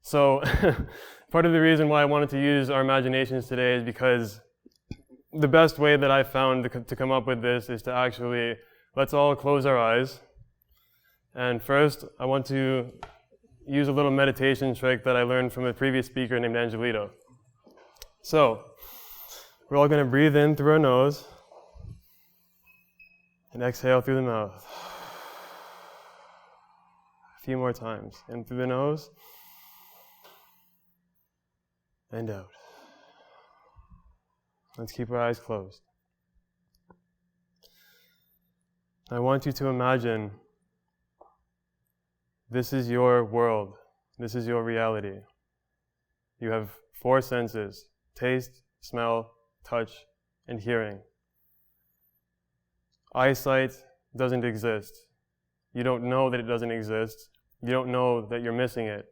So part of the reason why I wanted to use our imaginations today is because the best way that I found to come up with this is to actually, let's all close our eyes. And first, I want to use a little meditation trick that I learned from a previous speaker named Angelito. So, we're all going to breathe in through our nose and exhale through the mouth. A few more times. In through the nose and out. Let's keep our eyes closed. I want you to imagine this is your world. This is your reality. You have 4 senses: taste, smell, touch, and hearing. Eyesight doesn't exist. You don't know that it doesn't exist. You don't know that you're missing it.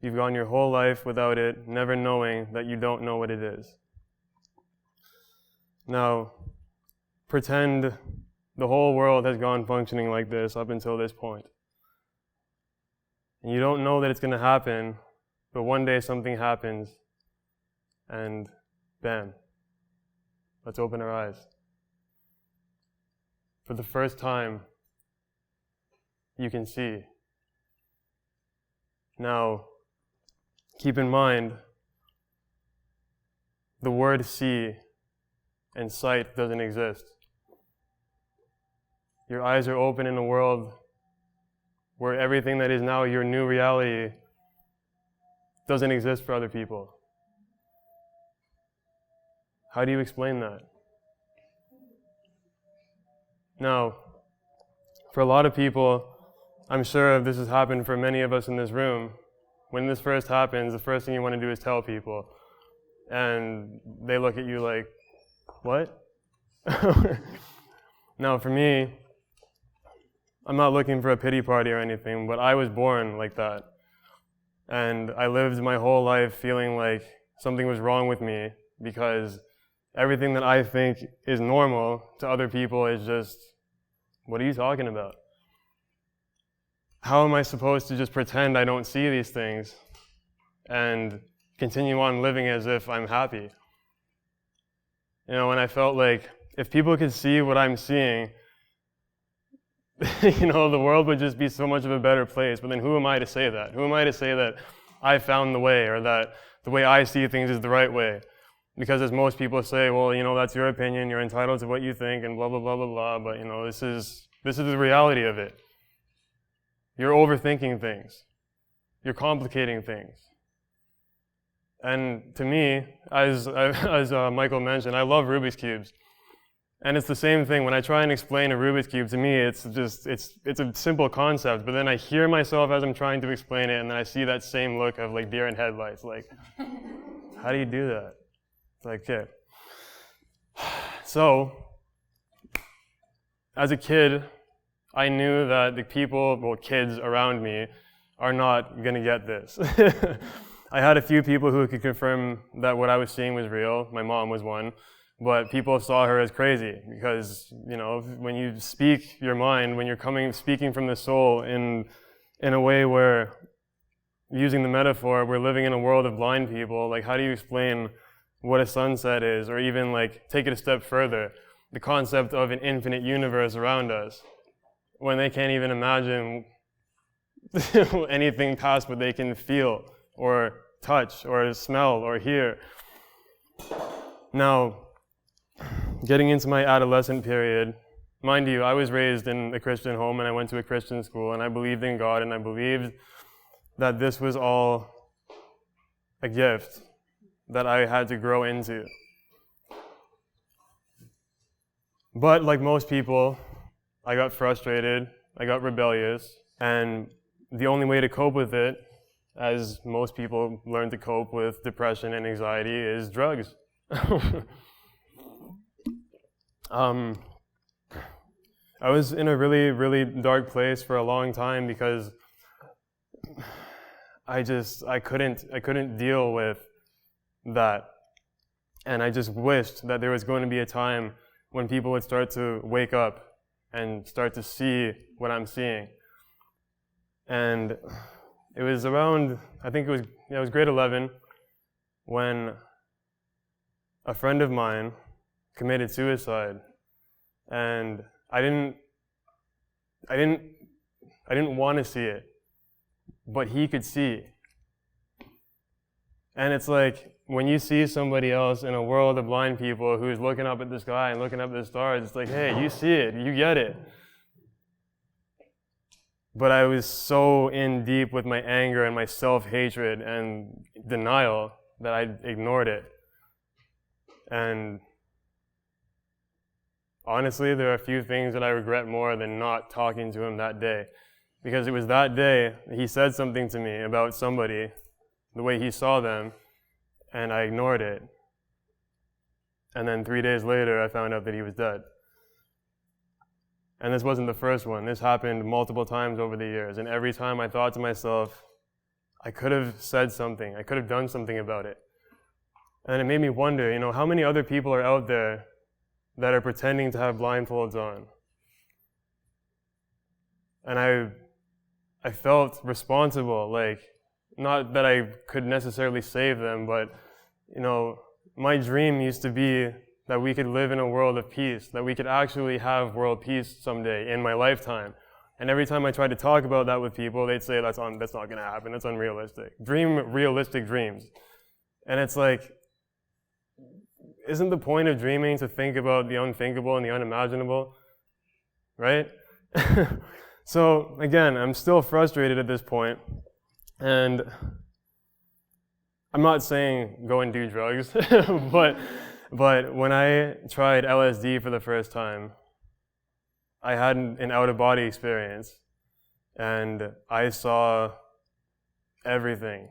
You've gone your whole life without it, never knowing that you don't know what it is. Now, pretend the whole world has gone functioning like this up until this point. And you don't know that it's going to happen, but one day something happens, and bam, let's open our eyes. For the first time, you can see. Now, keep in mind, the word see and sight doesn't exist. Your eyes are open in a world where everything that is now your new reality doesn't exist for other people. How do you explain that? Now, for a lot of people, I'm sure this has happened for many of us in this room. When this first happens, the first thing you want to do is tell people. And they look at you like, what? Now, for me, I'm not looking for a pity party or anything, but I was born like that. And I lived my whole life feeling like something was wrong with me because everything that I think is normal to other people is just, what are you talking about? How am I supposed to just pretend I don't see these things and continue on living as if I'm happy? You know, and I felt like if people could see what I'm seeing, you know, the world would just be so much of a better place. But then who am I to say that? Who am I to say that I found the way or that the way I see things is the right way? Because as most people say, well, you know, that's your opinion, you're entitled to what you think and blah, blah, blah, blah, blah. But, you know, this is the reality of it. You're overthinking things. You're complicating things. And to me, as Michael mentioned, I love Rubik's Cubes. And it's the same thing. When I try and explain a Rubik's Cube, to me, it's a simple concept. But then I hear myself as I'm trying to explain it, and then I see that same look of like deer in headlights. Like, how do you do that? It's like, okay. So, as a kid, I knew that the kids around me are not going to get this. I had a few people who could confirm that what I was seeing was real. My mom was one. But people saw her as crazy because, you know, when you speak your mind, when you're speaking from the soul in a way where, using the metaphor, we're living in a world of blind people, like how do you explain what a sunset is? Or even like take it a step further, the concept of an infinite universe around us, when they can't even imagine anything past what they can feel or touch or smell or hear. Now, getting into my adolescent period, mind you, I was raised in a Christian home and I went to a Christian school and I believed in God and I believed that this was all a gift that I had to grow into. But like most people, I got frustrated, I got rebellious, and the only way to cope with it, as most people learn to cope with depression and anxiety, is drugs. I was in a really, really dark place for a long time because I couldn't deal with that. And I just wished that there was going to be a time when people would start to wake up and start to see what I'm seeing. And It was around, I think it was grade 11 when a friend of mine committed suicide, and I didn't want to see it, but he could see. And it's like, when you see somebody else in a world of blind people who's looking up at the sky and looking up at the stars, it's like, hey, you see it, you get it. But I was so in deep with my anger and my self-hatred and denial that I ignored it. And honestly, there are a few things that I regret more than not talking to him that day. Because it was that day he said something to me about somebody, the way he saw them, and I ignored it. And then 3 days later, I found out that he was dead. And this wasn't the first one. This happened multiple times over the years. And every time I thought to myself, I could have said something. I could have done something about it. And it made me wonder, how many other people are out there that are pretending to have blindfolds on? And I felt responsible, not that I could necessarily save them, but, my dream used to be that we could live in a world of peace, that we could actually have world peace someday in my lifetime. And every time I tried to talk about that with people, they'd say, that's not going to happen, that's unrealistic. Dream realistic dreams. And it's like, isn't the point of dreaming to think about the unthinkable and the unimaginable, right? So again, I'm still frustrated at this point, and I'm not saying go and do drugs, but when I tried LSD for the first time, I had an out-of-body experience, and I saw everything.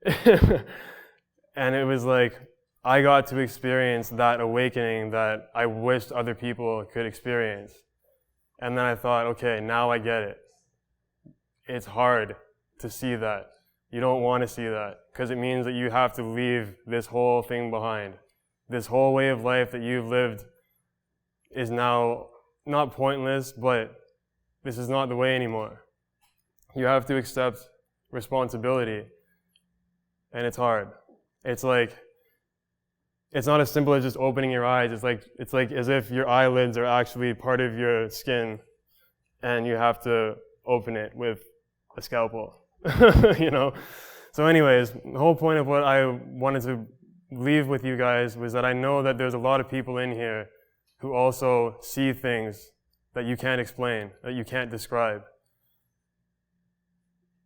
And it was like, I got to experience that awakening that I wished other people could experience. And then I thought, okay, now I get it. It's hard to see that. You don't want to see that, because it means that you have to leave this whole thing behind. This whole way of life that you've lived is now not pointless, but this is not the way anymore. You have to accept responsibility, and it's hard. It's like, it's not as simple as just opening your eyes. It's like as if your eyelids are actually part of your skin, and you have to open it with a scalpel, So anyways, the whole point of what I wanted to leave with you guys was that I know that there's a lot of people in here who also see things that you can't explain, that you can't describe.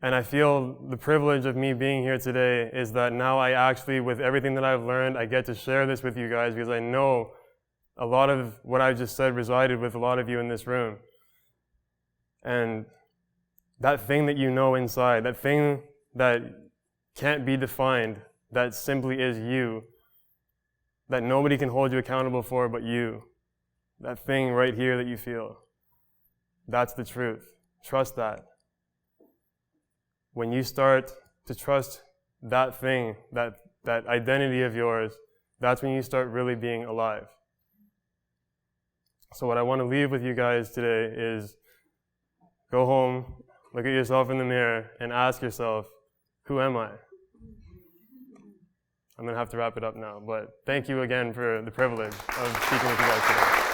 And I feel the privilege of me being here today is that now I actually, with everything that I've learned, I get to share this with you guys, because I know a lot of what I just said resided with a lot of you in this room. And that thing that you know inside, that thing that can't be defined, that simply is you, that nobody can hold you accountable for but you, that thing right here that you feel, that's the truth. Trust that. When you start to trust that thing, that identity of yours, that's when you start really being alive. So what I want to leave with you guys today is go home, look at yourself in the mirror, and ask yourself, who am I? I'm going to have to wrap it up now, but thank you again for the privilege of speaking with you guys today.